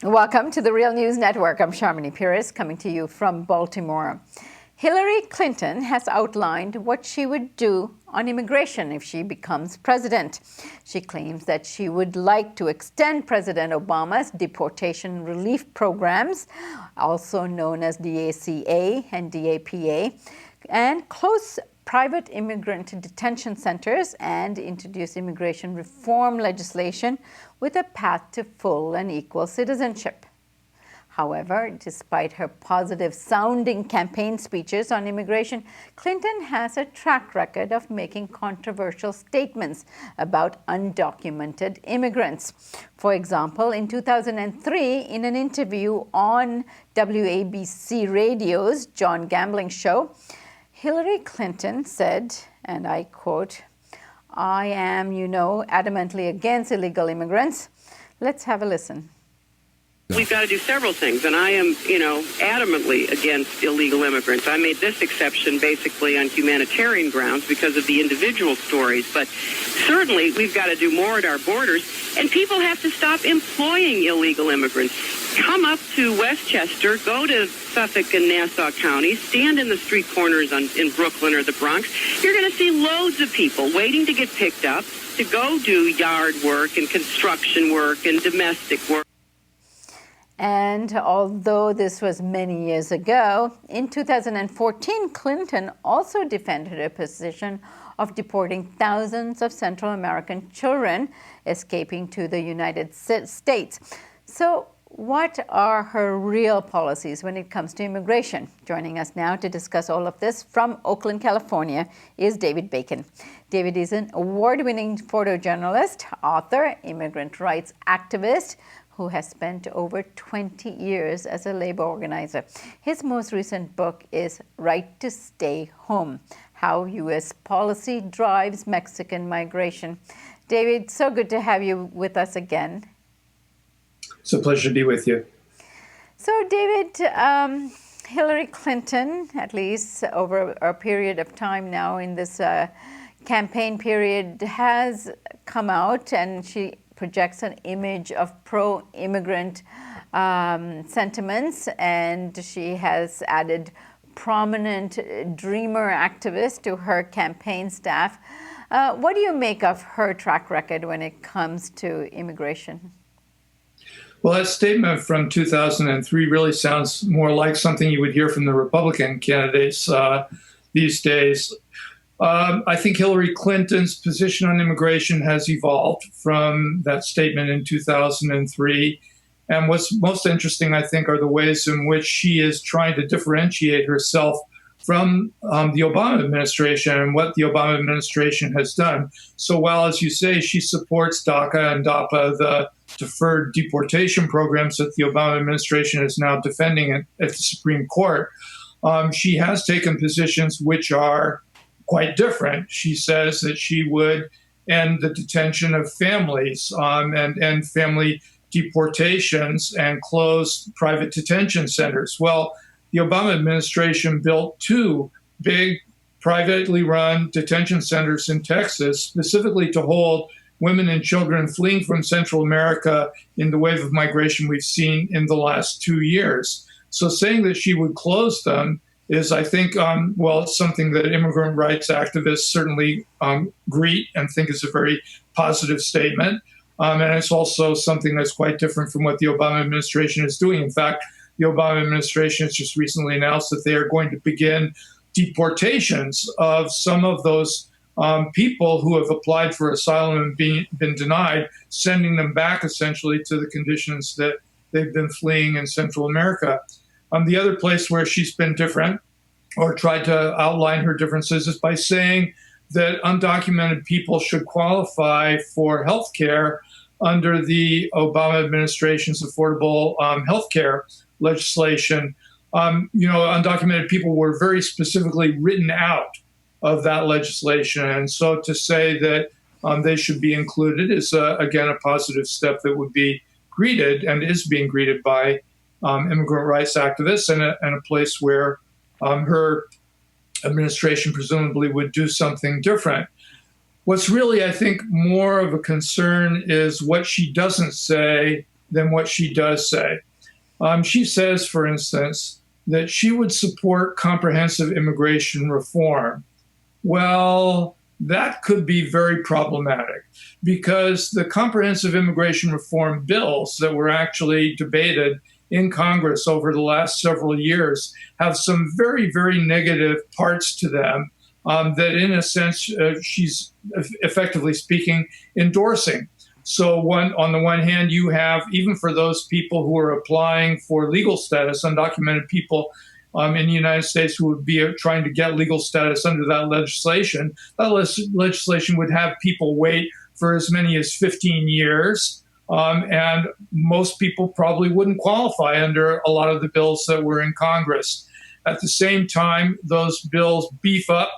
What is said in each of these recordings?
Welcome to the Real News Network. I'm Sharmini Pires coming to you from Baltimore. Hillary Clinton has outlined what she would do on immigration if she becomes president. She claims that she would like to extend President Obama's deportation relief programs, also known as DACA and DAPA, and close private immigrant detention centers and introduce immigration reform legislation with a path to full and equal citizenship. However, despite her positive-sounding campaign speeches on immigration, Clinton has a track record of making controversial statements about undocumented immigrants. For example, in 2003, in an interview on WABC Radio's John Gambling show, Hillary Clinton said, and I quote, "I am, adamantly against illegal immigrants." Let's have a listen. We've got to do several things, and I am, adamantly against illegal immigrants. I made this exception basically on humanitarian grounds because of the individual stories, but certainly we've got to do more at our borders, and people have to stop employing illegal immigrants. Come up to Westchester, go to Suffolk and Nassau counties, stand in the street corners in Brooklyn or the Bronx. You're going to see loads of people waiting to get picked up to go do yard work and construction work and domestic work. And although this was many years ago, in 2014, Clinton also defended her position of deporting thousands of Central American children escaping to the United States. So what are her real policies when it comes to immigration? Joining us now to discuss all of this from Oakland, California, is David Bacon. David is an award-winning photojournalist, author, immigrant rights activist, who has spent over 20 years as a labor organizer. His most recent book is Right to Stay Home: How U.S. Policy Drives Mexican Migration. David, so good to have you with us again. It's a pleasure to be with you. So, David, Hillary Clinton, at least over a period of time now in this campaign period, has come out and she projects an image of pro-immigrant sentiments, and she has added prominent dreamer activists to her campaign staff. What do you make of her track record when it comes to immigration? Well, that statement from 2003 really sounds more like something you would hear from the Republican candidates these days. I think Hillary Clinton's position on immigration has evolved from that statement in 2003. And what's most interesting, I think, are the ways in which she is trying to differentiate herself from the Obama administration and what the Obama administration has done. So while, as you say, she supports DACA and DAPA, the deferred deportation programs that the Obama administration is now defending at the Supreme Court, she has taken positions which are quite different. She says that she would end the detention of families and end family deportations and close private detention centers. Well, the Obama administration built two big privately run detention centers in Texas, specifically to hold women and children fleeing from Central America in the wave of migration we've seen in the last 2 years. So saying that she would close them is, I think, it's something that immigrant rights activists certainly greet and think is a very positive statement. And it's also something that's quite different from what the Obama administration is doing. In fact, the Obama administration has just recently announced that they are going to begin deportations of some of those people who have applied for asylum and been denied, sending them back essentially to the conditions that they've been fleeing in Central America. The other place where she's been different or tried to outline her differences is by saying that undocumented people should qualify for health care under the Obama administration's affordable health care legislation. Undocumented people were very specifically written out of that legislation. And so to say that they should be included is, again, a positive step that would be greeted and is being greeted by immigrant rights activists, and a place where her administration presumably would do something different. What's really, I think, more of a concern is what she doesn't say than what she does say. She says, for instance, that she would support comprehensive immigration reform. Well, that could be very problematic because the comprehensive immigration reform bills that were actually debated in Congress over the last several years have some very, very negative parts to them that, in a sense, she's effectively speaking endorsing. So on the one hand, you have, even for those people who are applying for legal status, undocumented people in the United States who would be trying to get legal status under that legislation would have people wait for as many as 15 years. And most people probably wouldn't qualify under a lot of the bills that were in Congress. At the same time, those bills beef up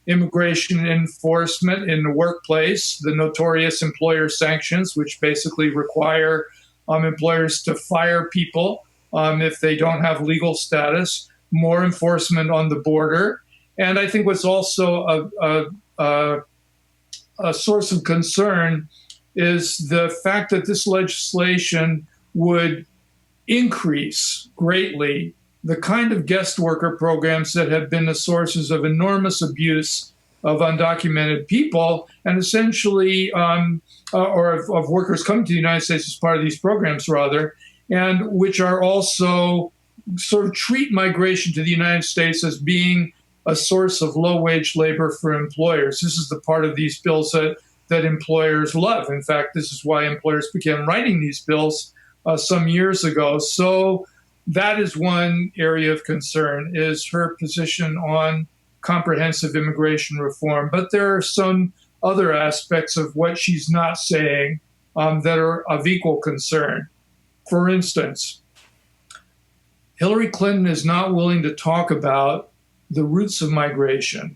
immigration enforcement in the workplace, the notorious employer sanctions, which basically require employers to fire people if they don't have legal status, more enforcement on the border. And I think what's also a source of concern is the fact that this legislation would increase greatly the kind of guest worker programs that have been the sources of enormous abuse of undocumented people and essentially, or of workers coming to the United States as part of these programs, rather, and which are also sort of treat migration to the United States as being a source of low-wage labor for employers. This is the part of these bills that employers love. In fact, this is why employers began writing these bills some years ago. So that is one area of concern, is her position on comprehensive immigration reform. But there are some other aspects of what she's not saying that are of equal concern. For instance, Hillary Clinton is not willing to talk about the roots of migration.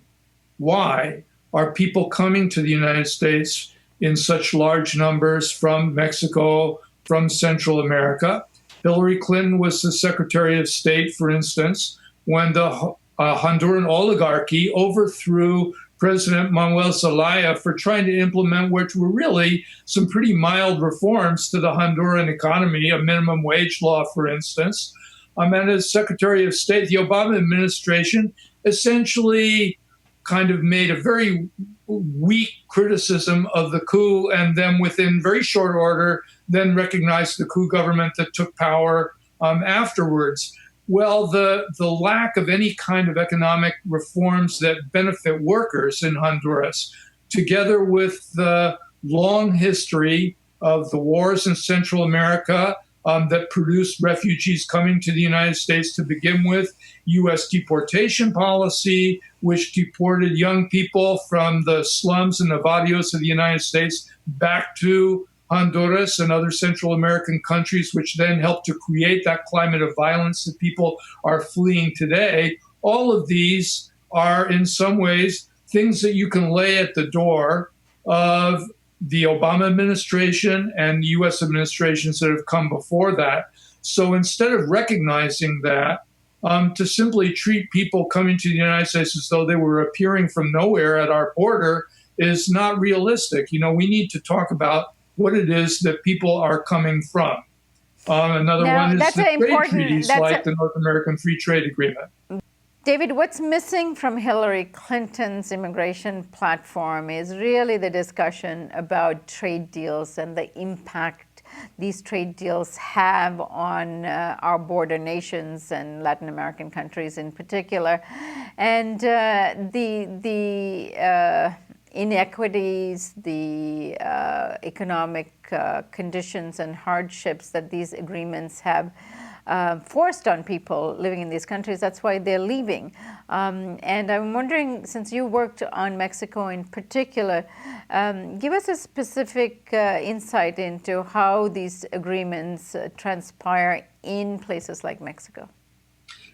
Why are people coming to the United States in such large numbers from Mexico, from Central America? Hillary Clinton was the Secretary of State, for instance, when the Honduran oligarchy overthrew President Manuel Zelaya for trying to implement what were really some pretty mild reforms to the Honduran economy, a minimum wage law, for instance. And as Secretary of State, the Obama administration essentially kind of made a very weak criticism of the coup, and then within very short order, then recognized the coup government that took power afterwards. Well, the lack of any kind of economic reforms that benefit workers in Honduras, together with the long history of the wars in Central America that produced refugees coming to the United States to begin with, U.S. deportation policy, which deported young people from the slums and the barrios of the United States back to Honduras and other Central American countries, which then helped to create that climate of violence that people are fleeing today. All of these are, in some ways, things that you can lay at the door of the Obama administration and U.S. administrations that have come before that. So instead of recognizing that, to simply treat people coming to the United States as though they were appearing from nowhere at our border is not realistic. You know, we need to talk about what it is that people are coming from. Another one is the trade treaties like the North American Free Trade Agreement. David, what's missing from Hillary Clinton's immigration platform is really the discussion about trade deals and the impact these trade deals have on our border nations and Latin American countries in particular, and the inequities, the economic conditions and hardships that these agreements have forced on people living in these countries. That's why they're leaving. And I'm wondering, since you worked on Mexico in particular, give us a specific insight into how these agreements transpire in places like Mexico.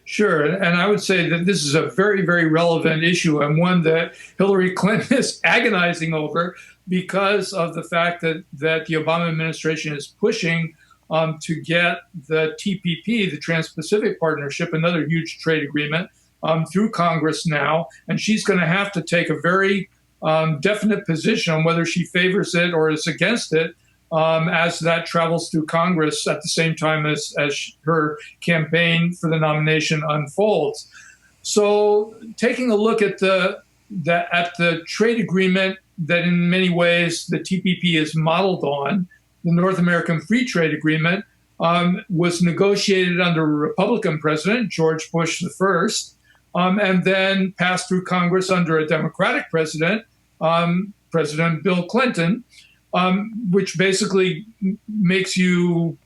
Sure. And I would say that this is a very, very relevant issue and one that Hillary Clinton is agonizing over because of the fact that the Obama administration is pushing to get the TPP, the Trans-Pacific Partnership, another huge trade agreement, through Congress now. And she's going to have to take a very definite position on whether she favors it or is against it as that travels through Congress at the same time as her campaign for the nomination unfolds. So taking a look at the trade agreement that in many ways the TPP is modeled on, the North American Free Trade Agreement, was negotiated under a Republican president, George Bush I, and then passed through Congress under a Democratic president, President Bill Clinton, which basically makes you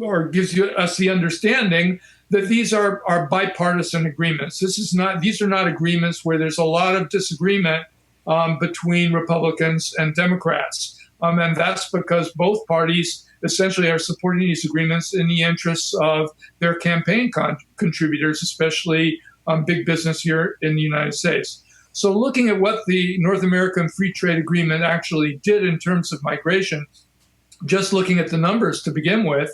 or gives us the understanding that these are bipartisan agreements. These are not agreements where there's a lot of disagreement between Republicans and Democrats. And that's because both parties essentially are supporting these agreements in the interests of their campaign contributors, especially big business here in the United States. So looking at what the North American Free Trade Agreement actually did in terms of migration, just looking at the numbers to begin with,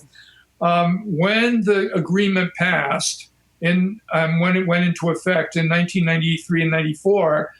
when the agreement passed and when it went into effect in 1993 and 94,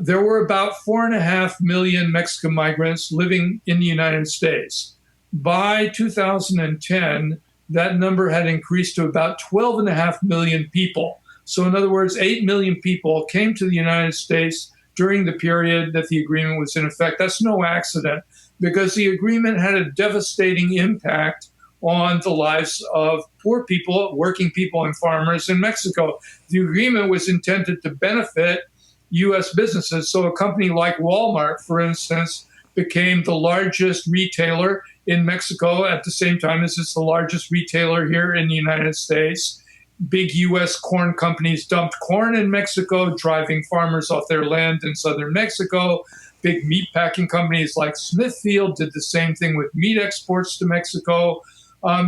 there were about 4.5 million Mexican migrants living in the United States. By 2010, that number had increased to about 12.5 million people. So in other words, 8 million people came to the United States during the period that the agreement was in effect. That's no accident, because the agreement had a devastating impact on the lives of poor people, working people, and farmers in Mexico. The agreement was intended to benefit U.S. businesses. So a company like Walmart, for instance, became the largest retailer in Mexico at the same time as it's the largest retailer here in the United States. Big U.S. corn companies dumped corn in Mexico, driving farmers off their land in southern Mexico. Big meat packing companies like Smithfield did the same thing with meat exports to Mexico.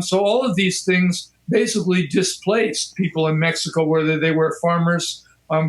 So all of these things basically displaced people in Mexico, whether they were farmers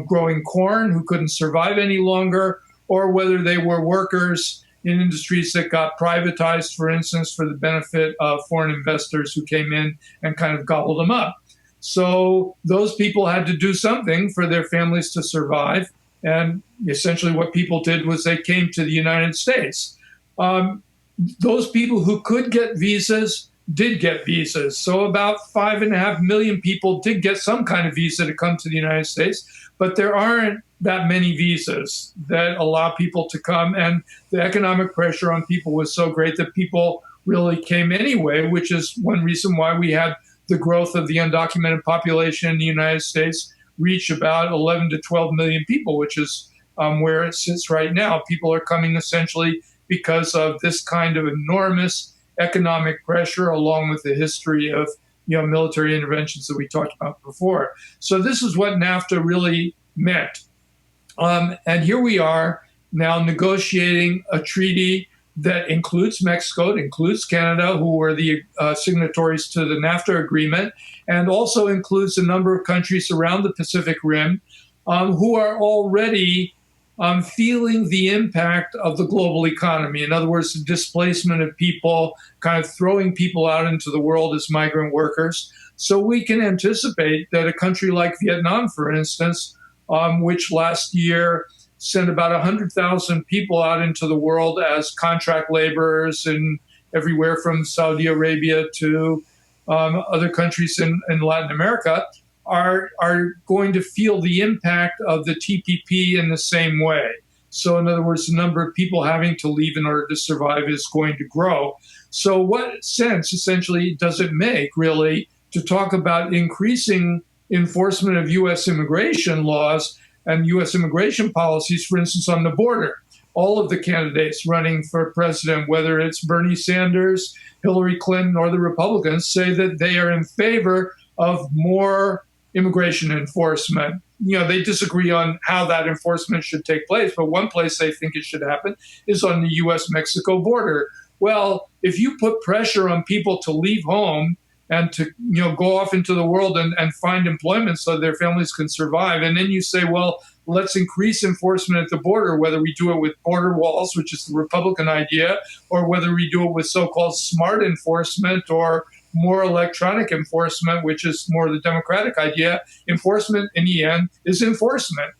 growing corn who couldn't survive any longer, or whether they were workers in industries that got privatized, for instance, for the benefit of foreign investors who came in and kind of gobbled them up. So those people had to do something for their families to survive. And essentially what people did was they came to the United States. Those people who could get visas did get visas. So about 5.5 million people did get some kind of visa to come to the United States, but there aren't that many visas that allow people to come. And the economic pressure on people was so great that people really came anyway, which is one reason why we had the growth of the undocumented population in the United States reach about 11 to 12 million people, which is where it sits right now. People are coming essentially because of this kind of enormous economic pressure, along with the history of military interventions that we talked about before. So this is what NAFTA really meant. And here we are now negotiating a treaty that includes Mexico, it includes Canada, who were the signatories to the NAFTA agreement, and also includes a number of countries around the Pacific Rim who are already feeling the impact of the global economy. In other words, the displacement of people, kind of throwing people out into the world as migrant workers. So we can anticipate that a country like Vietnam, for instance, which last year sent about 100,000 people out into the world as contract laborers in everywhere from Saudi Arabia to other countries in Latin America, are going to feel the impact of the TPP in the same way. So in other words, the number of people having to leave in order to survive is going to grow. So what sense, essentially, does it make, really, to talk about increasing enforcement of U.S. immigration laws and U.S. immigration policies, for instance, on the border? All of the candidates running for president, whether it's Bernie Sanders, Hillary Clinton, or the Republicans, say that they are in favor of more immigration enforcement. They disagree on how that enforcement should take place, but one place they think it should happen is on the U.S.-Mexico border. Well, if you put pressure on people to leave home and to go off into the world and find employment so their families can survive, and then you say, well, let's increase enforcement at the border, whether we do it with border walls, which is the Republican idea, or whether we do it with so-called smart enforcement or more electronic enforcement, which is more the Democratic idea. Enforcement, in the end, is enforcement.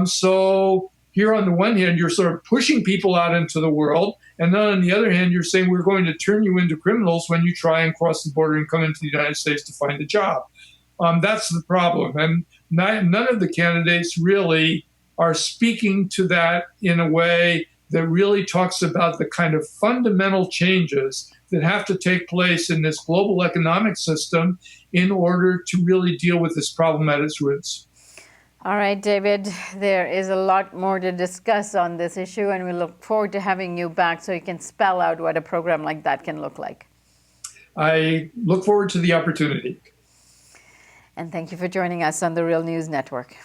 So here on the one hand, you're sort of pushing people out into the world, and then on the other hand, you're saying we're going to turn you into criminals when you try and cross the border and come into the United States to find a job. That's the problem. And none of the candidates really are speaking to that in a way that really talks about the kind of fundamental changes that have to take place in this global economic system in order to really deal with this problem at its roots. All right, David, there is a lot more to discuss on this issue, and we look forward to having you back so you can spell out what a program like that can look like. I look forward to the opportunity. And thank you for joining us on the Real News Network.